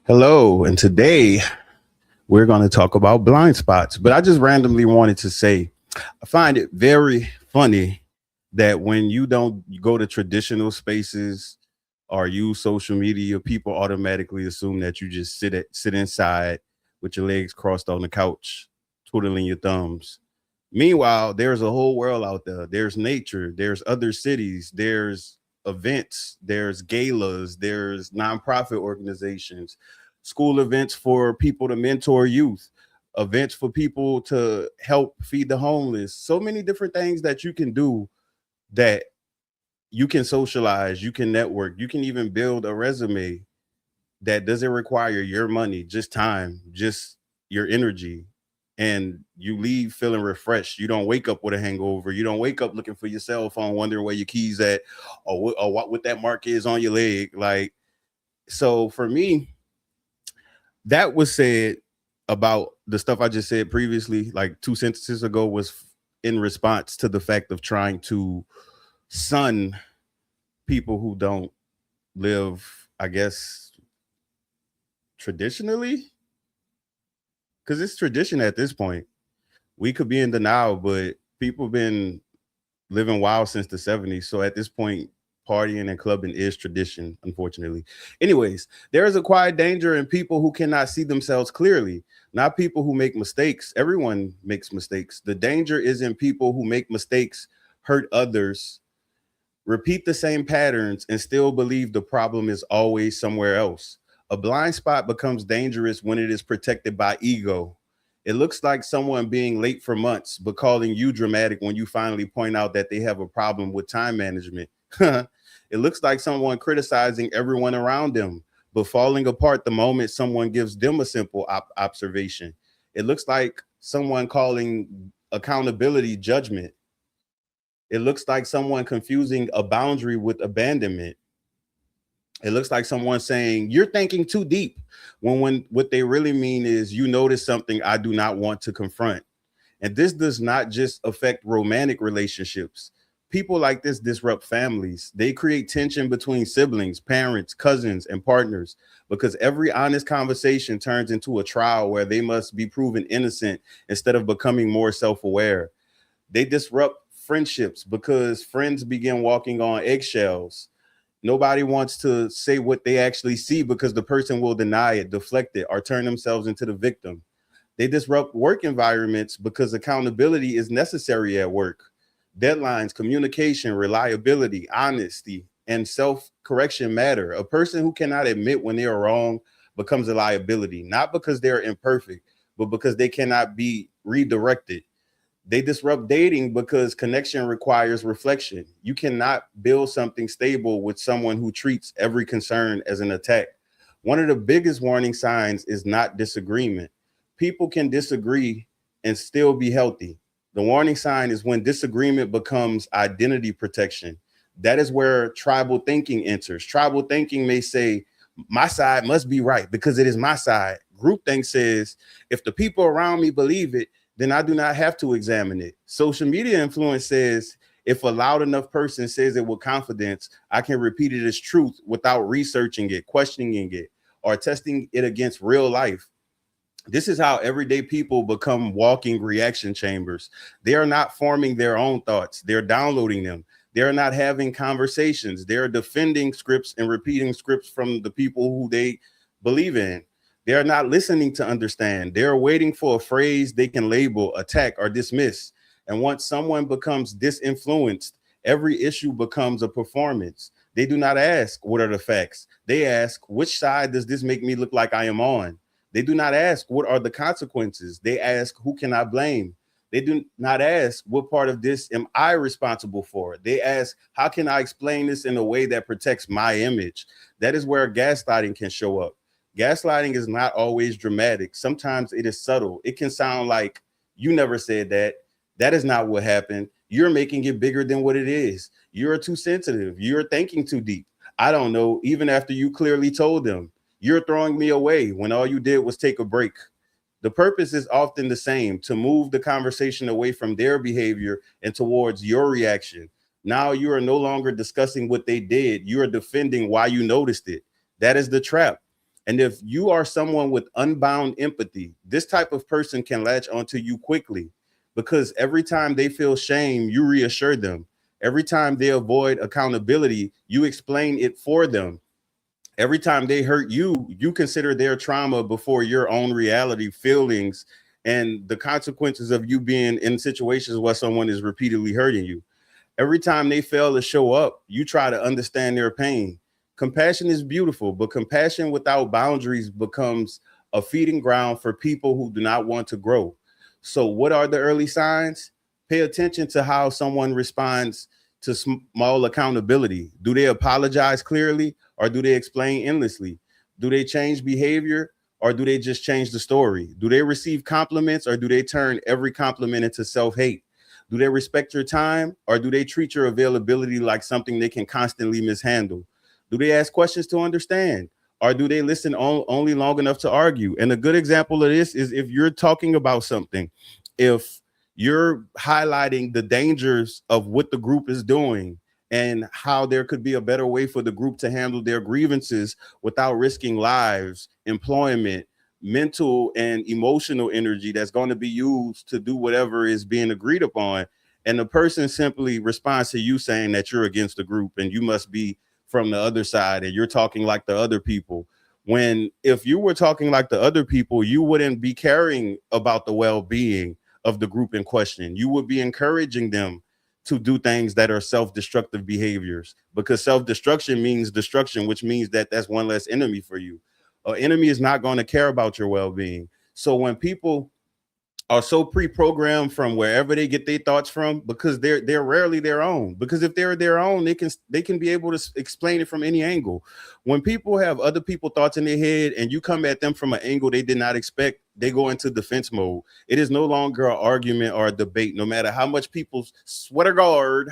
Hello, and today we're going to talk about blind spots. But I just randomly wanted to say, I find it very funny that when you don't go to traditional spaces or use social media, people automatically assume that you just sit inside with your legs crossed on the couch, twiddling your thumbs. Meanwhile, there's a whole world out there. There's nature, there's other cities, there's events, there's galas, there's nonprofit organizations, school events for people to mentor youth, events for people to help feed the homeless. So many different things that you can do, that you can socialize, you can network, you can even build a resume that doesn't require your money, just time, just your energy. And you leave feeling refreshed. You don't wake up with a hangover. You don't wake up looking for your cell phone, wondering where your keys at, or what that mark is on your leg. Like, so for me, that was said about the stuff I just said previously, like 2 sentences ago, was in response to the fact of trying to sun people who don't live, I guess, traditionally, because it's tradition at this point. We could be in denial, but people been living wild since the 70s. So at this point, partying and clubbing is tradition, unfortunately. Anyways, there is a quiet danger in people who cannot see themselves clearly, not people who make mistakes. Everyone makes mistakes. The danger is in people who make mistakes, hurt others, repeat the same patterns, and still believe the problem is always somewhere else. A blind spot becomes dangerous when it is protected by ego. It looks like someone being late for months, but calling you dramatic when you finally point out that they have a problem with time management. It looks like someone criticizing everyone around them, but falling apart the moment someone gives them a simple observation. It looks like someone calling accountability judgment. It looks like someone confusing a boundary with abandonment. It looks like someone saying, "You're thinking too deep," when what they really mean is, "You notice something I do not want to confront." And this does not just affect romantic relationships. People like this disrupt families. They create tension between siblings, parents, cousins, and partners, because every honest conversation turns into a trial where they must be proven innocent instead of becoming more self aware. They disrupt friendships because friends begin walking on eggshells. Nobody wants to say what they actually see because the person will deny it, deflect it, or turn themselves into the victim. They disrupt work environments because accountability is necessary at work. Deadlines, communication, reliability, honesty, and self correction matter. A person who cannot admit when they are wrong becomes a liability, not because they're imperfect, but because they cannot be redirected. They disrupt dating because connection requires reflection. You cannot build something stable with someone who treats every concern as an attack. One of the biggest warning signs is not disagreement. People can disagree and still be healthy. The warning sign is when disagreement becomes identity protection. That is where tribal thinking enters. Tribal thinking may say, "My side must be right because it is my side." Groupthink says, "If the people around me believe it, then I do not have to examine it." Social media influence says, "If a loud enough person says it with confidence, I can repeat it as truth without researching it, questioning it, or testing it against real life." This is how everyday people become walking reaction chambers. They are not forming their own thoughts, they're downloading them. They're not having conversations. They're defending scripts and repeating scripts from the people who they believe in. They're not listening to understand. They're waiting for a phrase they can label, attack, or dismiss. And once someone becomes disinfluenced, every issue becomes a performance. They do not ask, "What are the facts?" They ask, "Which side does this make me look like I am on?" They do not ask, "What are the consequences?" They ask, "Who can I blame?" They do not ask, "What part of this am I responsible for?" They ask, "How can I explain this in a way that protects my image?" That is where gaslighting can show up. Gaslighting is not always dramatic. Sometimes it is subtle. It can sound like, "You never said that. That is not what happened. You're making it bigger than what it is. You're too sensitive. You're thinking too deep. I don't know," even after you clearly told them. "You're throwing me away," when all you did was take a break. The purpose is often the same: to move the conversation away from their behavior and towards your reaction. Now you are no longer discussing what they did, you are defending why you noticed it. That is the trap. And if you are someone with unbound empathy, this type of person can latch onto you quickly, because every time they feel shame, you reassure them. Every time they avoid accountability, you explain it for them. Every time they hurt you, you consider their trauma before your own reality, feelings, and the consequences of you being in situations where someone is repeatedly hurting you. Every time they fail to show up, you try to understand their pain. Compassion is beautiful, but compassion without boundaries becomes a feeding ground for people who do not want to grow. So, what are the early signs? Pay attention to how someone responds to small accountability. Do they apologize clearly, or do they explain endlessly? Do they change behavior, or do they just change the story? Do they receive compliments, or do they turn every compliment into self hate? Do they respect your time, or do they treat your availability like something they can constantly mishandle? Do they ask questions to understand, or do they listen only long enough to argue? And a good example of this is if you're talking about something, if you're highlighting the dangers of what the group is doing and how there could be a better way for the group to handle their grievances without risking lives, employment, mental and emotional energy that's going to be used to do whatever is being agreed upon. And the person simply responds to you saying that you're against the group and you must be from the other side and you're talking like the other people. When if you were talking like the other people, you wouldn't be caring about the well-being of the group in question. You would be encouraging them to do things that are self-destructive behaviors, because self-destruction means destruction, which means that that's one less enemy for you. An enemy is not going to care about your well-being. So when people are so pre-programmed from wherever they get their thoughts from, because they're rarely their own, because if they're their own, they can be able to explain it from any angle. When people have other people thoughts in their head and you come at them from an angle they did not expect, they go into defense mode. It is no longer an argument or a debate, no matter how much people swear to God,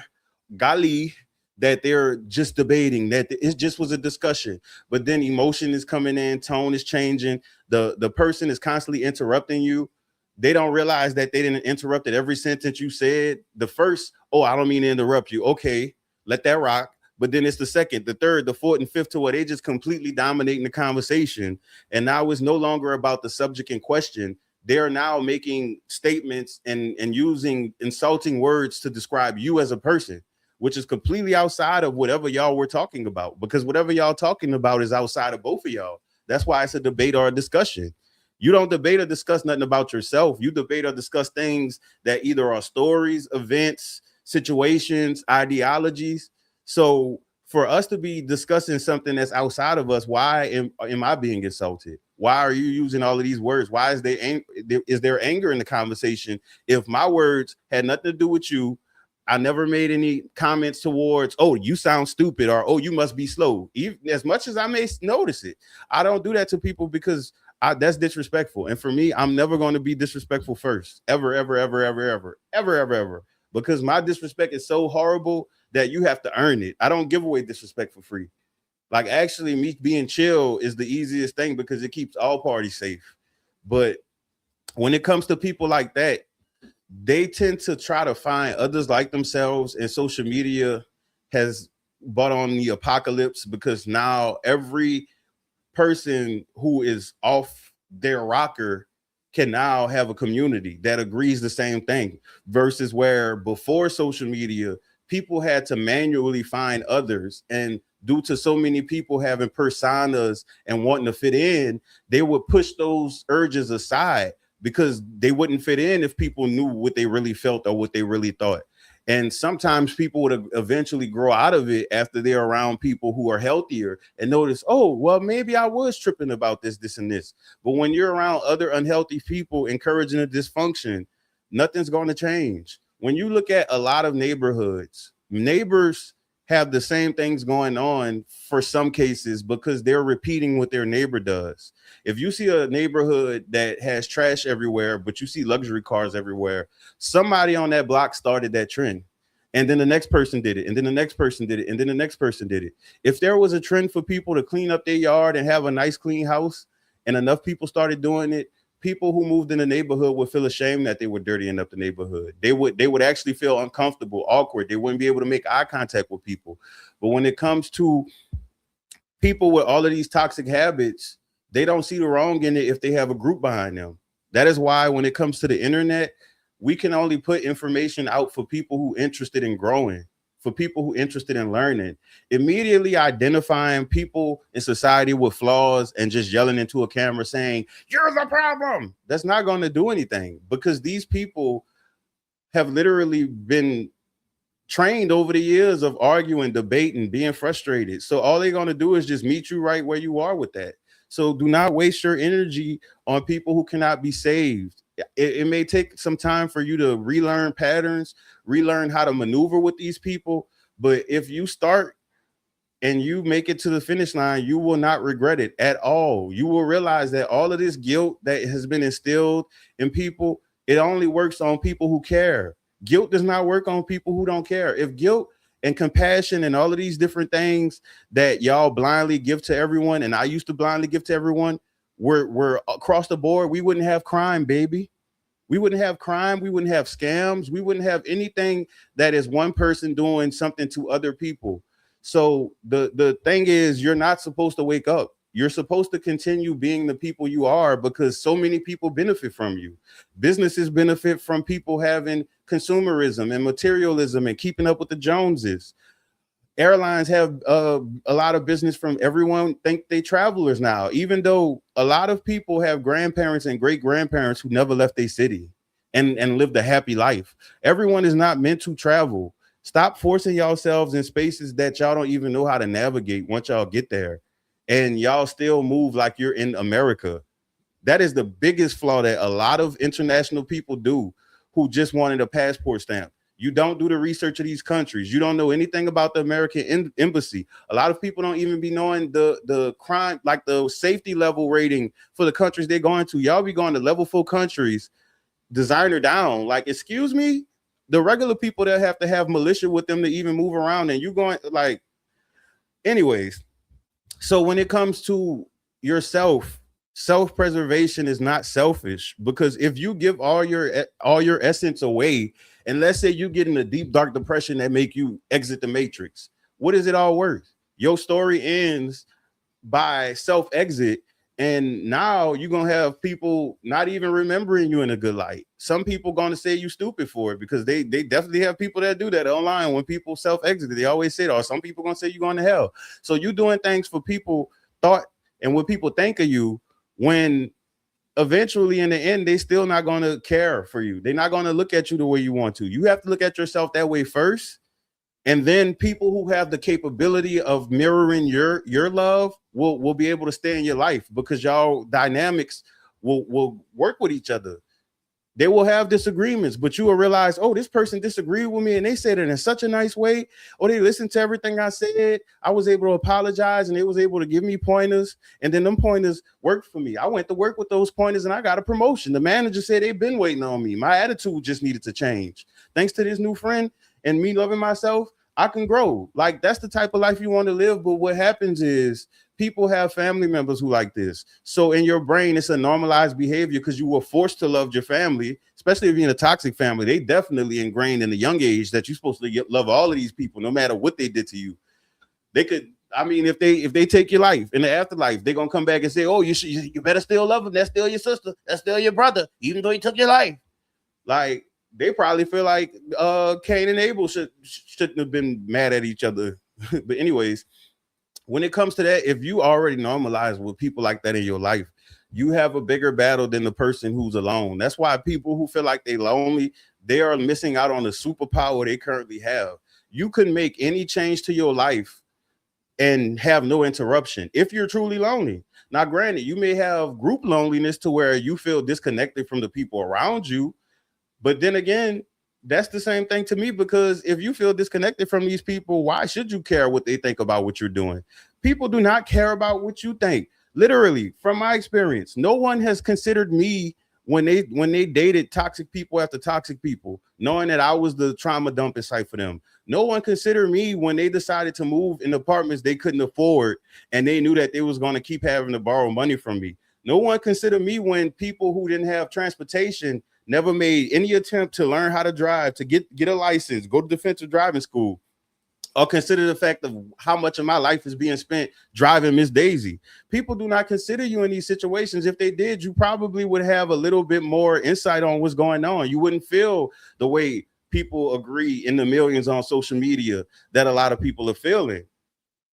golly, that they're just debating, that it just was a discussion. But then emotion is coming in, tone is changing, the person is constantly interrupting you. They don't realize that they didn't interrupt at every sentence you said. The first, oh, I don't mean to interrupt you. Okay, let that rock. But then it's the second, the third, the fourth, and fifth, to where they just completely dominating the conversation. And now it's no longer about the subject in question. They're now making statements and using insulting words to describe you as a person, which is completely outside of whatever y'all were talking about, because whatever y'all talking about is outside of both of y'all. That's why it's a debate or a discussion. You don't debate or discuss nothing about yourself. You debate or discuss things that either are stories, events, situations, ideologies. So for us to be discussing something that's outside of us, why am I being insulted? Why are you using all of these words? Why is there anger in the conversation? If my words had nothing to do with you, I never made any comments towards, oh, you sound stupid, or oh, you must be slow. Even as much as I may notice it, I don't do that to people, because that's disrespectful. And for me, I'm never going to be disrespectful first, ever, ever, ever, ever, ever, ever, ever, ever, because my disrespect is so horrible that you have to earn it. I don't give away disrespect for free. Like, actually, me being chill is the easiest thing because it keeps all parties safe. But when it comes to people like that, they tend to try to find others like themselves, and social media has brought on the apocalypse, because now every person who is off their rocker can now have a community that agrees the same thing, versus where before social media, people had to manually find others. And due to so many people having personas and wanting to fit in, they would push those urges aside, because they wouldn't fit in if people knew what they really felt or what they really thought. And sometimes people would eventually grow out of it after they're around people who are healthier and notice, oh, well, maybe I was tripping about this, and this. But when you're around other unhealthy people encouraging a dysfunction, nothing's going to change. When you look at a lot of neighborhoods, neighbors have the same things going on for some cases because they're repeating what their neighbor does. If you see a neighborhood that has trash everywhere, but you see luxury cars everywhere, somebody on that block started that trend. And then the next person did it. And then the next person did it. And then the next person did it. If there was a trend for people to clean up their yard and have a nice, clean house, and enough people started doing it, people who moved in the neighborhood would feel ashamed that they were dirtying up the neighborhood. They would actually feel uncomfortable, awkward. They wouldn't be able to make eye contact with people. But when it comes to people with all of these toxic habits, they don't see the wrong in it if they have a group behind them. That is why when it comes to the internet, we can only put information out for people who interested in growing, for people who interested in learning. Immediately identifying people in society with flaws and just yelling into a camera saying, "You're the problem." That's not going to do anything, because these people have literally been trained over the years of arguing, debating, being frustrated. So all they're going to do is just meet you right where you are with that. So do not waste your energy on people who cannot be saved. It may take some time for you to relearn patterns, relearn how to maneuver with these people. But if you start and you make it to the finish line, you will not regret it at all. You will realize that all of this guilt that has been instilled in people, it only works on people who care. Guilt does not work on people who don't care. If guilt and compassion and all of these different things that y'all blindly give to everyone, and I used to blindly give to everyone, were across the board, we wouldn't have crime, baby. We wouldn't have crime. We wouldn't have scams. We wouldn't have anything that is one person doing something to other people. So the thing is, you're not supposed to wake up. You're supposed to continue being the people you are, because so many people benefit from you. Businesses benefit from people having consumerism and materialism and keeping up with the Joneses. Airlines have a lot of business from everyone think they travelers now, even though a lot of people have grandparents and great grandparents who never left their city and lived a happy life. Everyone is not meant to travel. Stop forcing yourselves in spaces that y'all don't even know how to navigate once y'all get there, and y'all still move like you're in America. That is the biggest flaw that a lot of international people do, who just wanted a passport stamp. You don't do the research of these countries. You don't know anything about the American embassy. A lot of people don't even be knowing the crime, like the safety level rating for the countries they're going to. Y'all be going to level 4 countries, designer down. Like, excuse me, the regular people that have to have militia with them to even move around, and you going like, anyways. So when it comes to yourself, self-preservation is not selfish, because if you give all your essence away, and let's say you get in a deep dark depression that make you exit the matrix, what is it all worth? Your story ends by self-exit, and now you're gonna have people not even remembering you in a good light. Some people gonna say you stupid for it, because they definitely have people that do that online. When people self-exit, they always say, "Oh, some people gonna say you're going to hell." So you doing things for people thought and what people think of you, when eventually in the end they still not going to care for you. They're not going to look at you the way you want to. You have to look at yourself that way first, and then people who have the capability of mirroring your love will be able to stay in your life, because y'all dynamics will work with each other. They will have disagreements, but you will realize, oh, this person disagreed with me and they said it in such a nice way, or they listened to everything I said. I was able to apologize and they was able to give me pointers, and then them pointers worked for me. I went to work with those pointers and I got a promotion. The manager said they've been waiting on me. My attitude just needed to change. Thanks to this new friend and me loving myself, I can grow. Like, that's the type of life you want to live. But what happens is people have family members who like this. So in your brain, it's a normalized behavior because you were forced to love your family, especially if you're in a toxic family. They definitely ingrained in a young age that you're supposed to love all of these people, no matter what they did to you. They could, I mean, if they take your life in the afterlife, they're gonna come back and say, "Oh, you better still love them. That's still your sister. That's still your brother, even though he took your life." Like, they probably feel like Cain and Abel shouldn't have been mad at each other. But anyways, when it comes to that, if you already normalize with people like that in your life, you have a bigger battle than the person who's alone. That's why people who feel like they're lonely, they are missing out on the superpower they currently have. You can make any change to your life and have no interruption if you're truly lonely. Now, granted, you may have group loneliness to where you feel disconnected from the people around you. But then again, that's the same thing to me, because if you feel disconnected from these people, why should you care what they think about what you're doing? People do not care about what you think. Literally, from my experience, no one has considered me when they dated toxic people after toxic people, knowing that I was the trauma dumping site for them. No one considered me when they decided to move in apartments they couldn't afford, and they knew that they was going to keep having to borrow money from me. No one considered me when people who didn't have transportation never made any attempt to learn how to drive, to get a license, go to defensive driving school. or consider the fact of how much of my life is being spent driving Miss Daisy. People do not consider you in these situations. If they did, you probably would have a little bit more insight on what's going on. You wouldn't feel the way people agree in the millions on social media that a lot of people are feeling.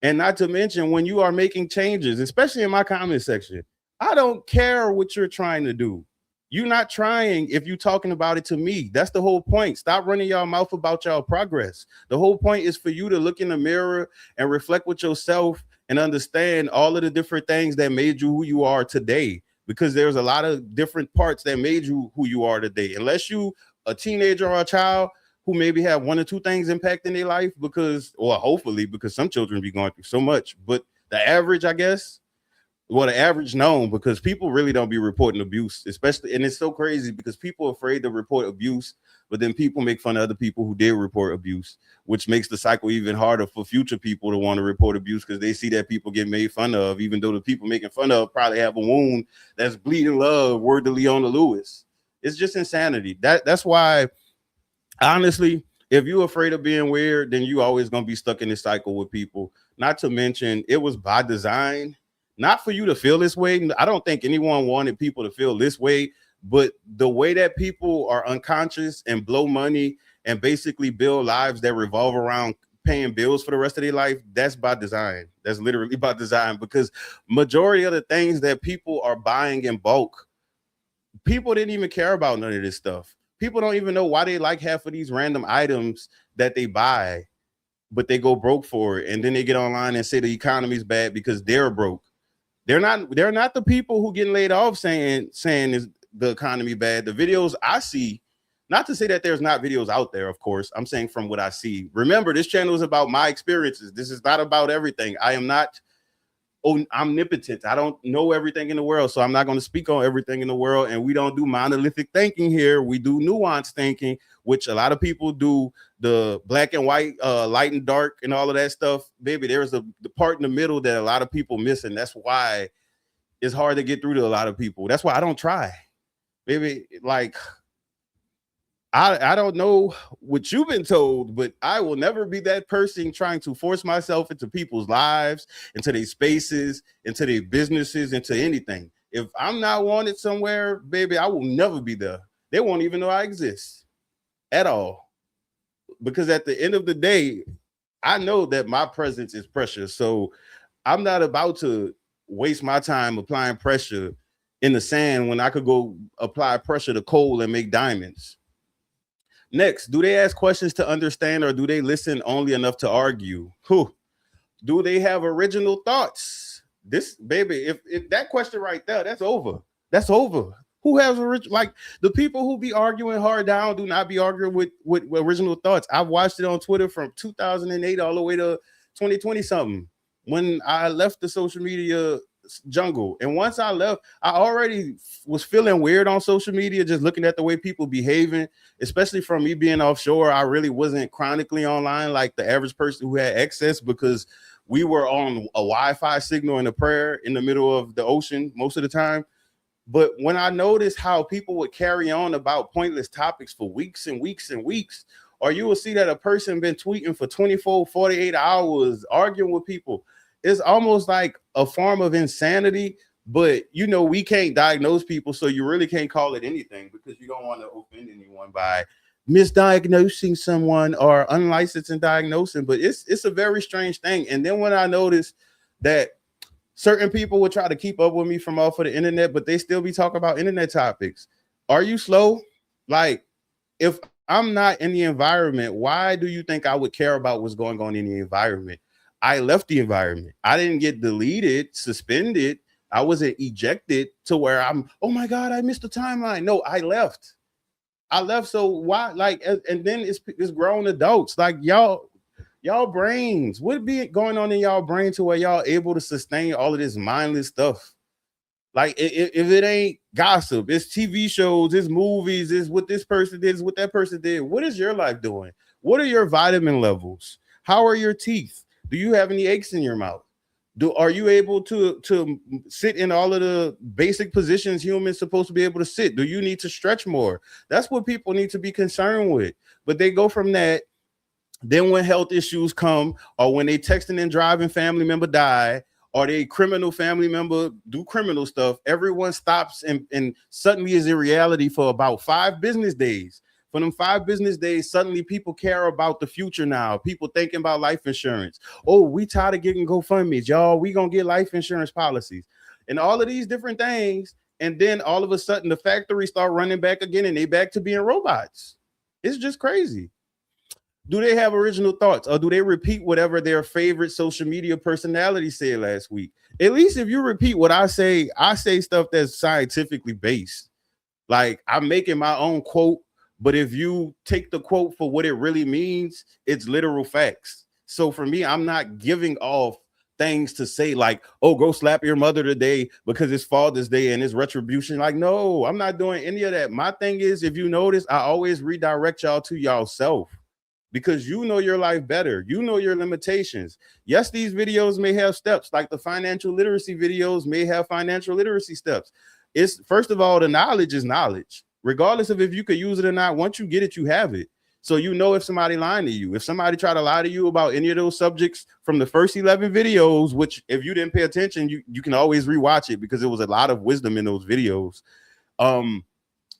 And not to mention, when you are making changes, especially in my comment section, I don't care what you're trying to do. You're not trying if you're talking about it to me. That's the whole point. Stop running y'all mouth about y'all progress. The whole point is for you to look in the mirror and reflect with yourself and understand all of the different things that made you who you are today. Because there's a lot of different parts that made you who you are today. Unless you a teenager or a child who maybe have one or two things impacting their life, because, or hopefully, because some children be going through so much. But the average, I guess, well, the average known, because people really don't be reporting abuse, especially, and it's so crazy because people are afraid to report abuse, but then people make fun of other people who did report abuse, which makes the cycle even harder for future people to want to report abuse because they see that people get made fun of, even though the people making fun of probably have a wound that's bleeding love, word to Leona Lewis. It's just insanity. That's why, honestly, if you're afraid of being weird, then you always gonna be stuck in this cycle with people. Not to mention, it was by design, not for you to feel this way. I don't think anyone wanted people to feel this way, but the way that people are unconscious and blow money and basically build lives that revolve around paying bills for the rest of their life, that's by design. That's literally by design, because majority of the things that people are buying in bulk, people didn't even care about none of this stuff. People don't even know why they like half of these random items that they buy, but they go broke for it. And then they get online and say the economy's bad because they're broke. They're not the people who getting laid off saying is the economy bad. The videos I see, not to say that there's not videos out there, of course. I'm saying from what I see. Remember, this channel is about my experiences. This is not about everything. I am not omnipotent. I don't know everything in the world, so I'm not going to speak on everything in the world. And we don't do monolithic thinking here. We do nuanced thinking, which a lot of people do. The black and white, light and dark, and all of that stuff. Baby, there's the part in the middle that a lot of people miss, and that's why it's hard to get through to a lot of people. That's why I don't try. Baby, like, I don't know what you've been told, but I will never be that person trying to force myself into people's lives, into their spaces, into their businesses, into anything. If I'm not wanted somewhere, baby, I will never be there. They won't even know I exist at all. Because at the end of the day, I know that my presence is precious. So I'm not about to waste my time applying pressure in the sand when I could go apply pressure to coal and make diamonds. Next, do they ask questions to understand, or do they listen only enough to argue? Who? Do they have original thoughts? This, baby, if that question right there, that's over. That's over. Who has like the people who be arguing hard down do not be arguing with original thoughts. I've watched it on Twitter from 2008 all the way to 2020 something, when I left the social media jungle. And once I left, I already was feeling weird on social media, just looking at the way people behaving, especially from me being offshore. I really wasn't chronically online like the average person who had access, because we were on a Wi-Fi signal in a prayer in the middle of the ocean most of the time. But when I noticed how people would carry on about pointless topics for weeks and weeks and weeks, or you will see that a person been tweeting for 24, 48 hours, arguing with people, it's almost like a form of insanity. But, you know, we can't diagnose people, so you really can't call it anything, because you don't want to offend anyone by misdiagnosing someone or unlicensed and diagnosing. But it's a very strange thing. And then when I noticed that certain people would try to keep up with me from off of the internet, but they still be talking about internet topics. Are you slow? Like, if I'm not in the environment, why do you think I would care about what's going on in the environment? I left the environment. I didn't get deleted, suspended. I wasn't ejected to where I'm, oh my God, I missed the timeline. No, I left. So why? Like, and then it's grown adults. Like, y'all brains, what be going on in y'all brain to where y'all able to sustain all of this mindless stuff? Like, if it ain't gossip, it's TV shows, it's movies, it's what this person did, it's what that person did. What is your life doing? What are your vitamin levels? How are your teeth? Do you have any aches in your mouth? Are you able to sit in all of the basic positions humans supposed to be able to sit? Do you need to stretch more? That's what people need to be concerned with. But they go from that Then when health issues come, or when they texting and driving family member die, or they criminal family member do criminal stuff, everyone stops and suddenly is in reality for about 5 business days. For them 5 business days, suddenly people care about the future now. People thinking about life insurance. Oh, we tired of getting GoFundMe's, y'all. We gonna get life insurance policies and all of these different things. And then all of a sudden the factories start running back again and they back to being robots. It's just crazy. Do they have original thoughts, or do they repeat whatever their favorite social media personality said last week? At least if you repeat what I say stuff that's scientifically based. Like, I'm making my own quote, but if you take the quote for what it really means, it's literal facts. So for me, I'm not giving off things to say like, oh, go slap your mother today because it's Father's Day and it's retribution. Like, no, I'm not doing any of that. My thing is, if you notice, I always redirect y'all to yourself, because you know your life better. You know your limitations. Yes, these videos may have steps, like the financial literacy videos may have financial literacy steps. It's, first of all, the knowledge is knowledge, regardless of if you could use it or not. Once you get it, you have it. So you know if somebody lying to you. If somebody try to lie to you about any of those subjects from the first 11 videos, which if you didn't pay attention, you can always rewatch it because there was a lot of wisdom in those videos.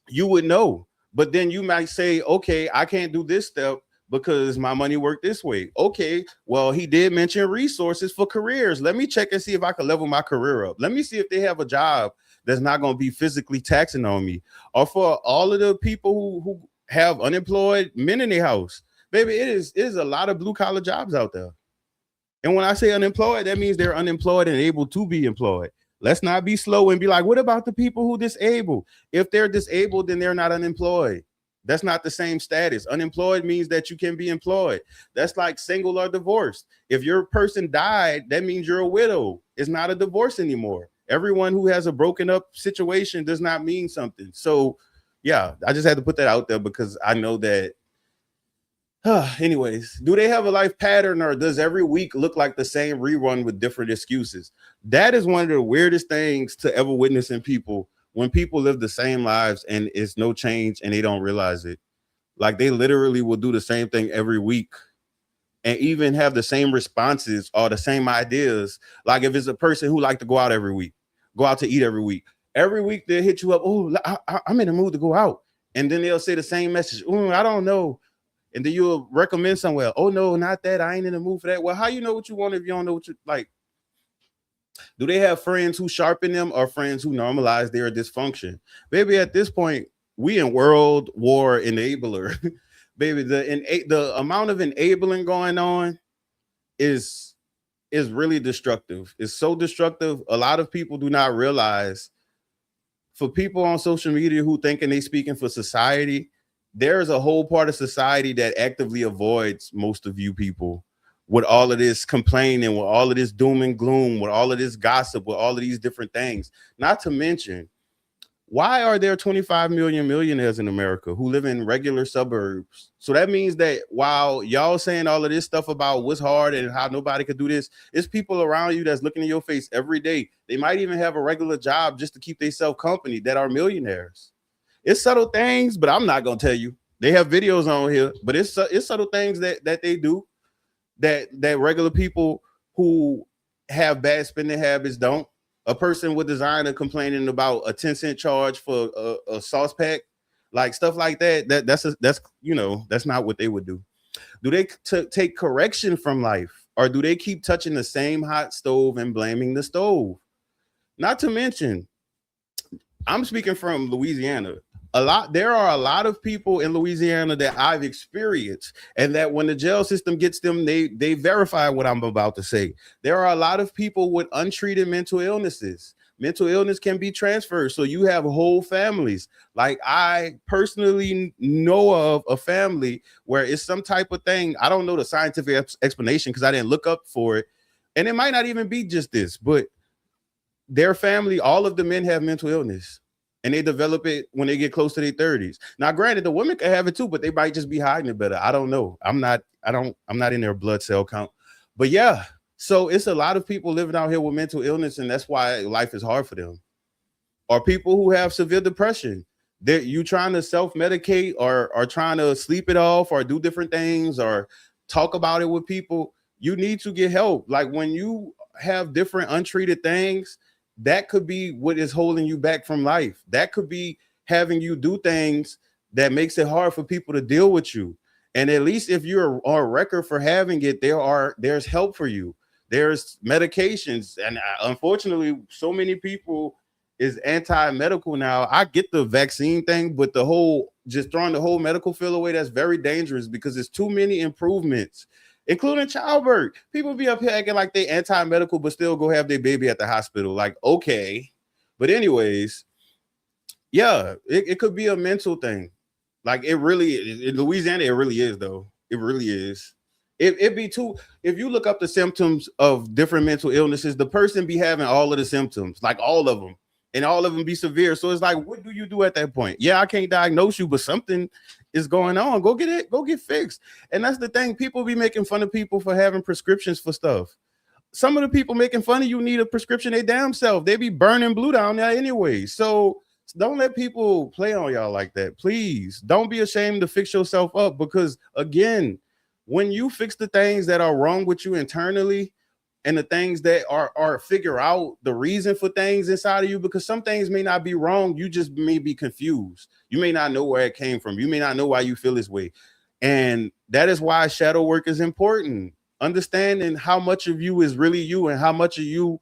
You would know. But then you might say, okay, I can't do this step because my money worked this way. Okay, well, he did mention resources for careers. Let me check and see if I can level my career up. Let me see if they have a job that's not going to be physically taxing on me. Or for all of the people who have unemployed men in their house, baby, it is a lot of blue collar jobs out there. And when I say unemployed, that means they're unemployed and able to be employed. Let's not be slow and be like, what about the people who disabled? If they're disabled, then they're not unemployed. That's not the same status. Unemployed means that you can be employed. That's like single or divorced. If your person died, that means you're a widow. It's not a divorce anymore. Everyone who has a broken up situation does not mean something. So yeah, I just had to put that out there because I know that. Anyways, do they have a life pattern, or does every week look like the same rerun with different excuses? That is one of the weirdest things to ever witness in people, when people live the same lives and it's no change and they don't realize it. Like, they literally will do the same thing every week and even have the same responses or the same ideas. Like, if it's a person who like to go out every week, go out to eat every week they'll hit you up. Oh, I'm in the mood to go out. And then they'll say the same message. I don't know. And then you'll recommend somewhere. Oh, no, not that. I ain't in the mood for that. Well, how you know what you want if you don't know what you like? Do they have friends who sharpen them, or friends who normalize their dysfunction? Baby, at this point, we in world war enabler. Baby, the amount of enabling going on is really destructive. It's so destructive. A lot of people do not realize, for people on social media who thinking they speaking for society, there is a whole part of society that actively avoids most of you people, with all of this complaining, with all of this doom and gloom, with all of this gossip, with all of these different things. Not to mention, why are there 25 million millionaires in America who live in regular suburbs? So that means that while y'all saying all of this stuff about what's hard and how nobody could do this, it's people around you that's looking in your face every day. They might even have a regular job just to keep themselves company, that are millionaires. It's subtle things, but I'm not gonna tell you. They have videos on here, but it's subtle things that they do that regular people who have bad spending habits don't. A person with designer complaining about a 10-cent charge for a sauce pack, like stuff like that. That's not what they would do. Do they take correction from life, or do they keep touching the same hot stove and blaming the stove? Not to mention, I'm speaking from Louisiana. There are a lot of people in Louisiana that I've experienced, and that when the jail system gets them, they verify what I'm about to say. There are a lot of people with untreated mental illnesses. Mental illness can be transferred, so you have whole families. Like, I personally know of a family where it's some type of thing. I don't know the scientific explanation because I didn't look up for it, and it might not even be just this, but their family, all of the men have mental illness, and they develop it when they get close to their 30s. Now, granted, the women can have it too, but they might just be hiding it better. I don't know. I'm not in their blood cell count. But yeah, so it's a lot of people living out here with mental illness, and that's why life is hard for them. Or people who have severe depression. You trying to self-medicate or trying to sleep it off or do different things, or talk about it with people. You need to get help. Like when you have different untreated things, that could be what is holding you back from life. That could be having you do things that makes it hard for people to deal with you. And at least if you're on record for having it, there's help for you. There's medications, and unfortunately, so many people is anti-medical now. I get the vaccine thing, but the whole just throwing the whole medical field away, that's very dangerous because there's too many improvements, including childbirth. People be up here acting like they anti-medical, but still go have their baby at the hospital. Like, okay. But anyways, yeah, it could be a mental thing. Like it really in Louisiana, it really is though. It really is. It be too. If you look up the symptoms of different mental illnesses, the person be having all of the symptoms, like all of them, and all of them be severe. So it's like, what do you do at that point? Yeah, I can't diagnose you, but something is going on. Go get it. Go get fixed. And that's the thing. People be making fun of people for having prescriptions for stuff. Some of the people making fun of you need a prescription they damn self. They be burning blue down there anyway. So don't let people play on y'all like that. Please don't be ashamed to fix yourself up, because again, when you fix the things that are wrong with you internally and the things that are figure out the reason for things inside of you, because some things may not be wrong, you just may be confused. You may not know where it came from. You may not know why you feel this way. And that is why shadow work is important. Understanding how much of you is really you and how much of you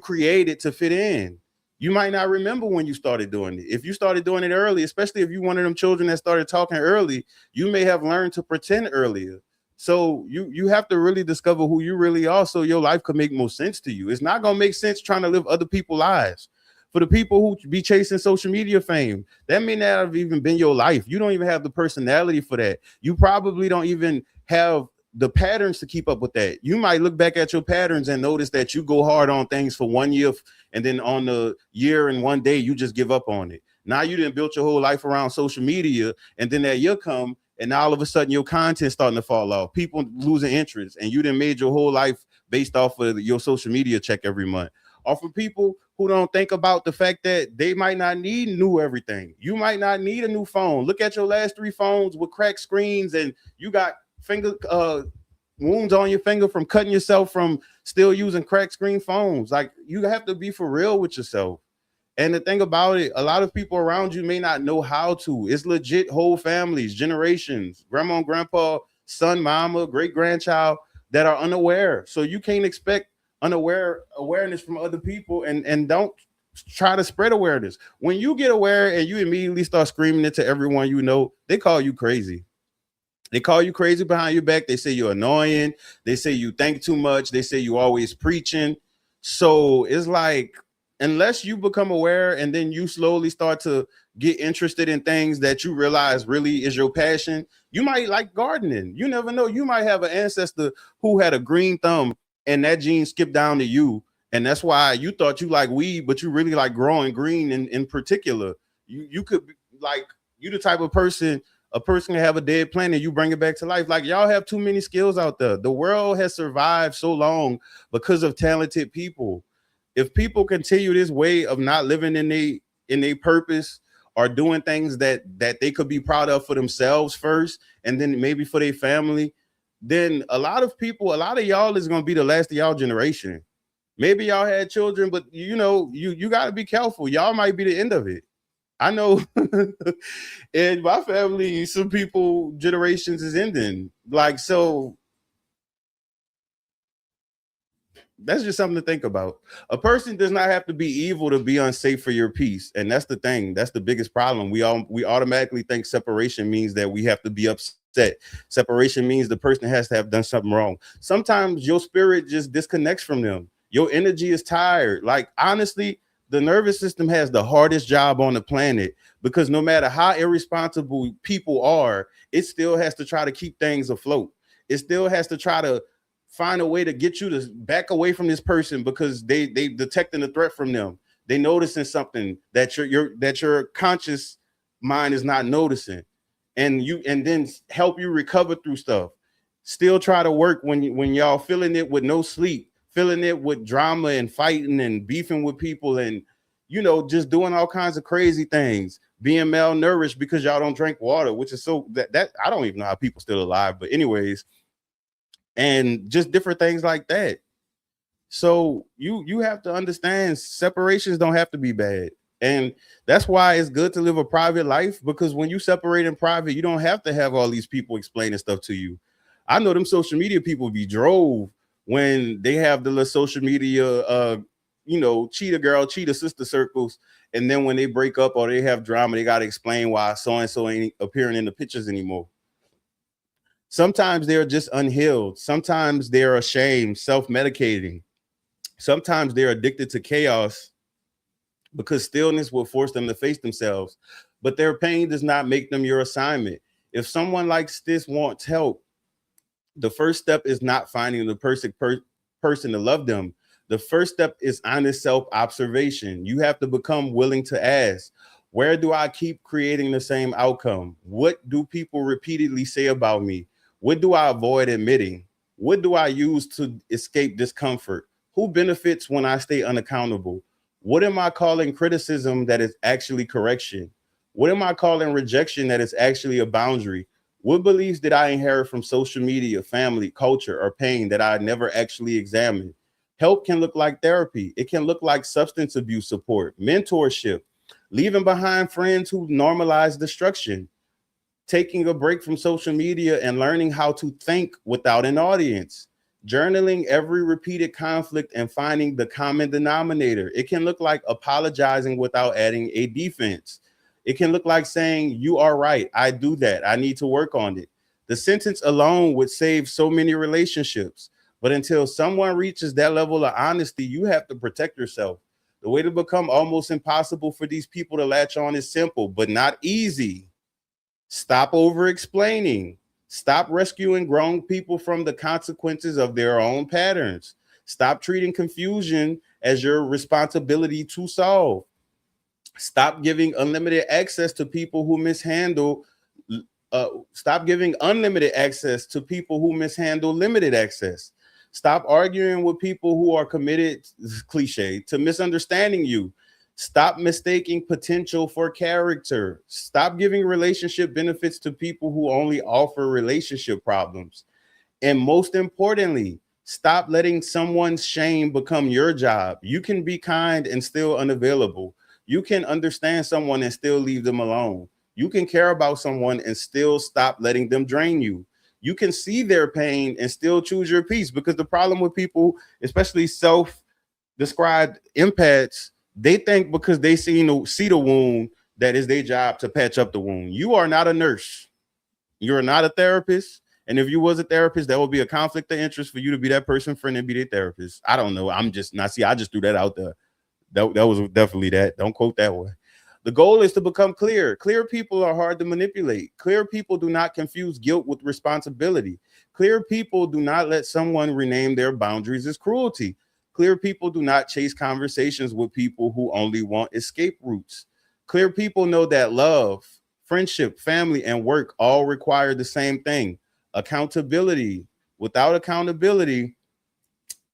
created to fit in. You might not remember when you started doing it. If you started doing it early, especially if you're one of them children that started talking early, you may have learned to pretend earlier. So you have to really discover who you really are, so your life could make more sense to you. It's not gonna make sense trying to live other people's lives. For the people who be chasing social media fame, that may not have even been your life. You don't even have the personality for that. You probably don't even have the patterns to keep up with that. You might look back at your patterns and notice that you go hard on things for 1 year, and then on the year and one day you just give up on it. Now you didn't build your whole life around social media, and then that year come, and now all of a sudden your content starting to fall off. People losing interest, and you done made your whole life based off of your social media check every month. Or for people who don't think about the fact that they might not need new everything. You might not need a new phone. Look at your last 3 phones with cracked screens, and you got finger wounds on your finger from cutting yourself from still using cracked screen phones. Like, you have to be for real with yourself. And the thing about it, a lot of people around you may not know how to. It's legit whole families, generations, grandma and grandpa, son, mama, great grandchild that are unaware. So you can't expect awareness from other people, and don't try to spread awareness. When you get aware and you immediately start screaming it to everyone you know, they call you crazy. They call you crazy behind your back. They say you're annoying. They say you think too much. They say you always preaching. So it's like, unless you become aware and then you slowly start to get interested in things that you realize really is your passion, you might like gardening. You never know. You might have an ancestor who had a green thumb and that gene skipped down to you. And that's why you thought you like weed, but you really like growing green in particular. You could be like, you the type of person, a person can have a dead plant and you bring it back to life. Like, y'all have too many skills out there. The world has survived so long because of talented people. If people continue this way of not living in a purpose, or doing things that they could be proud of for themselves first, and then maybe for their family, then a lot of y'all is going to be the last of y'all generation. Maybe y'all had children, but you got to be careful. Y'all might be the end of it. I know in my family, some people generations is ending. Like, so that's just something to think about. A person does not have to be evil to be unsafe for your peace. And that's the thing. That's the biggest problem. We automatically think separation means that we have to be upset. Separation means the person has to have done something wrong. Sometimes your spirit just disconnects from them. Your energy is tired. Like, honestly, the nervous system has the hardest job on the planet, because no matter how irresponsible people are, it still has to try to keep things afloat. It still has to try to find a way to get you to back away from this person, because they detecting a threat from them. They noticing something that your conscious mind is not noticing, and then help you recover through stuff. Still try to work when y'all feeling it with no sleep, feeling it with drama and fighting and beefing with people, and just doing all kinds of crazy things, being malnourished because y'all don't drink water, which is so that I don't even know how people still alive. But anyways, and just different things like that. So you have to understand separations don't have to be bad. And that's why it's good to live a private life, because when you separate in private, you don't have to have all these people explaining stuff to you. I know them social media people be drove when they have the little social media cheetah girl, cheetah sister circles. And then when they break up or they have drama, they gotta explain why so and so ain't appearing in the pictures anymore. Sometimes they're just unhealed. Sometimes they're ashamed, self-medicating. Sometimes they're addicted to chaos because stillness will force them to face themselves. But their pain does not make them your assignment. If someone like this wants help, the first step is not finding the perfect person to love them. The first step is honest self-observation. You have to become willing to ask, where do I keep creating the same outcome? What do people repeatedly say about me? What do I avoid admitting? What do I use to escape discomfort? Who benefits when I stay unaccountable? What am I calling criticism that is actually correction? What am I calling rejection that is actually a boundary? What beliefs did I inherit from social media, family, culture, or pain that I never actually examined? Help can look like therapy. It can look like substance abuse support, mentorship, leaving behind friends who normalize destruction, taking a break from social media and learning how to think without an audience, journaling every repeated conflict and finding the common denominator. It can look like apologizing without adding a defense. It can look like saying, you are right, I do that, I need to work on it. The sentence alone would save so many relationships. But until someone reaches that level of honesty, you have to protect yourself. The way to become almost impossible for these people to latch on is simple, but not easy. Stop over explaining. Stop rescuing grown people from the consequences of their own patterns. Stop treating confusion as your responsibility to solve. Stop giving unlimited access to people who mishandle. Stop giving unlimited access to people who mishandle limited access. Stop arguing with people who are committed, cliche, to misunderstanding you. Stop mistaking potential for character. Stop giving relationship benefits to people who only offer relationship problems. And most importantly, stop letting someone's shame become your job. You can be kind and still unavailable. You can understand someone and still leave them alone. You can care about someone and still stop letting them drain you. You can see their pain and still choose your peace, because the problem with people, especially self-described empaths, they think because they see the wound that is their job to patch up the wound. You are not a nurse. You're not a therapist. And if you was a therapist, that would be a conflict of interest for you to be that person friend and be their therapist. I don't know. I'm just not. See, I just threw that out there. That was definitely that. Don't quote that one. The goal is to become clear. Clear people are hard to manipulate. Clear people do not confuse guilt with responsibility. Clear people do not let someone rename their boundaries as cruelty. Clear people do not chase conversations with people who only want escape routes. Clear people know that love, friendship, family, and work all require the same thing: accountability. Without accountability,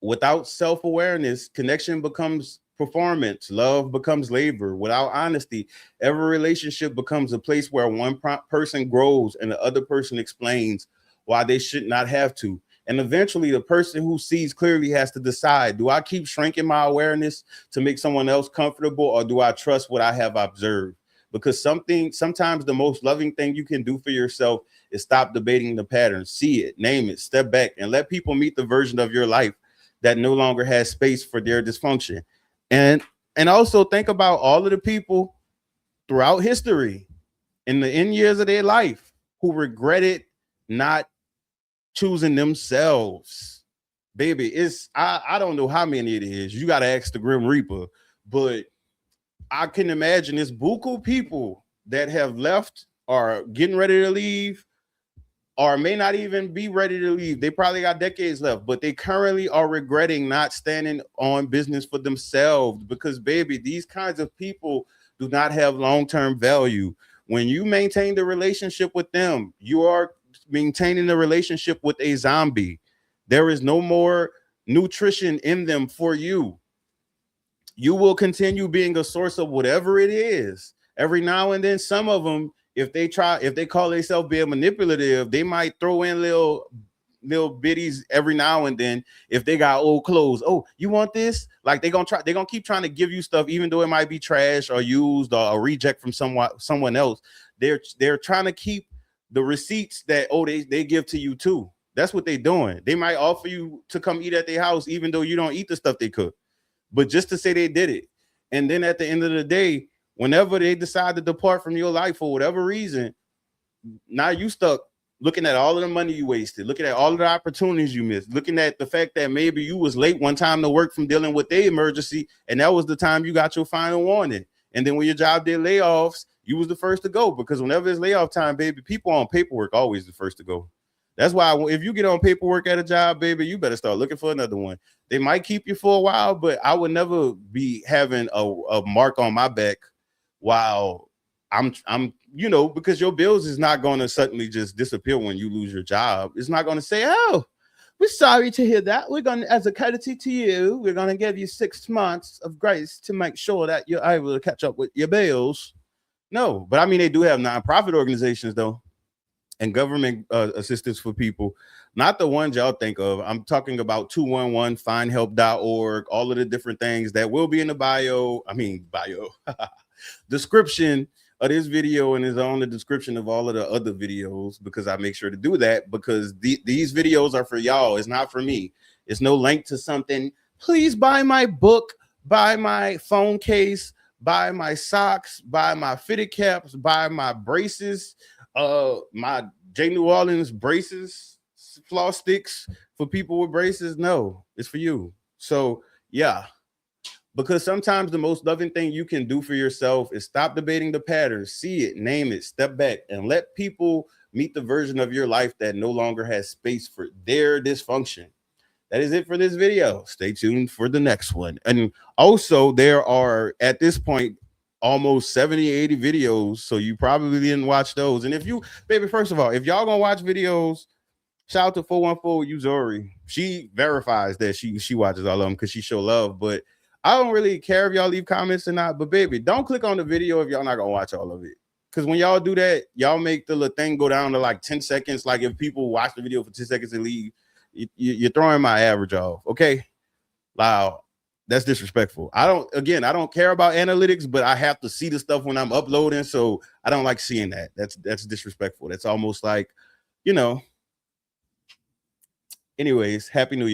without self-awareness, connection becomes performance, love becomes labor. Without honesty, every relationship becomes a place where one person grows and the other person explains why they should not have to. And eventually the person who sees clearly has to decide, do I keep shrinking my awareness to make someone else comfortable, or do I trust what I have observed? Because sometimes the most loving thing you can do for yourself is stop debating the pattern, see it, name it, step back, and let people meet the version of your life that no longer has space for their dysfunction. And also think about all of the people throughout history in the end years of their life who regretted not choosing themselves. Baby, I don't know how many it is. You got to ask the Grim Reaper, but I can imagine it's buku people that have left or getting ready to leave, or may not even be ready to leave. They probably got decades left, but they currently are regretting not standing on business for themselves, because, baby, these kinds of people do not have long-term value. When you maintain the relationship with them, you are maintaining the relationship with a zombie. There is no more nutrition in them for you. You will continue being a source of whatever it is. Every now and then, some of them, if they call themselves being manipulative, they might throw in little little biddies every now and then if they got old clothes. Oh, you want this? Like they're gonna keep trying to give you stuff, even though it might be trash or used or a reject from someone else. They're trying to keep the receipts that they give to you too. That's what they're doing. They might offer you to come eat at their house, even though you don't eat the stuff they cook, but just to say they did it. And then at the end of the day, whenever they decide to depart from your life for whatever reason, now you stuck looking at all of the money you wasted, looking at all of the opportunities you missed, looking at the fact that maybe you was late one time to work from dealing with their emergency, and that was the time you got your final warning. And then when your job did layoffs, you was the first to go, because whenever it's layoff time, baby, people on paperwork always the first to go. That's why if you get on paperwork at a job, baby, you better start looking for another one. They might keep you for a while, but I would never be having a mark on my back while I'm because your bills is not going to suddenly just disappear when you lose your job. It's not going to say, oh, we're sorry to hear that. We're going to, as a courtesy to you, we're going to give you 6 months of grace to make sure that you're able to catch up with your bills. No, but I mean, they do have nonprofit organizations though, and government assistance for people, not the ones y'all think of. I'm talking about 211findhelp.org, all of the different things that will be in the bio description of this video, and is on the description of all of the other videos, because I make sure to do that, because these videos are for y'all. It's not for me. It's no link to something. Please buy my book, buy my phone case, buy my socks, buy my fitted caps, buy my braces, my Jneworleans braces, floss sticks for people with braces. No, it's for you. So yeah, because sometimes the most loving thing you can do for yourself is stop debating the patterns, see it, name it, step back, and let people meet the version of your life that no longer has space for their dysfunction. That is it for this video. Stay tuned for the next one. And also, there are, at this point, almost 70, 80 videos, so you probably didn't watch those. And if you, baby, first of all, if y'all gonna watch videos, shout out to 414 Uzori. She verifies that she watches all of them because she show love. But I don't really care if y'all leave comments or not. But baby, don't click on the video if y'all not gonna watch all of it. Because when y'all do that, y'all make the little thing go down to like 10 seconds. Like if people watch the video for 10 seconds and leave, you're throwing my average off. Okay, wow, that's disrespectful. I don't care about analytics, but I have to see the stuff when I'm uploading, so I don't like seeing that. That's disrespectful. That's almost like, anyways, Happy New Year.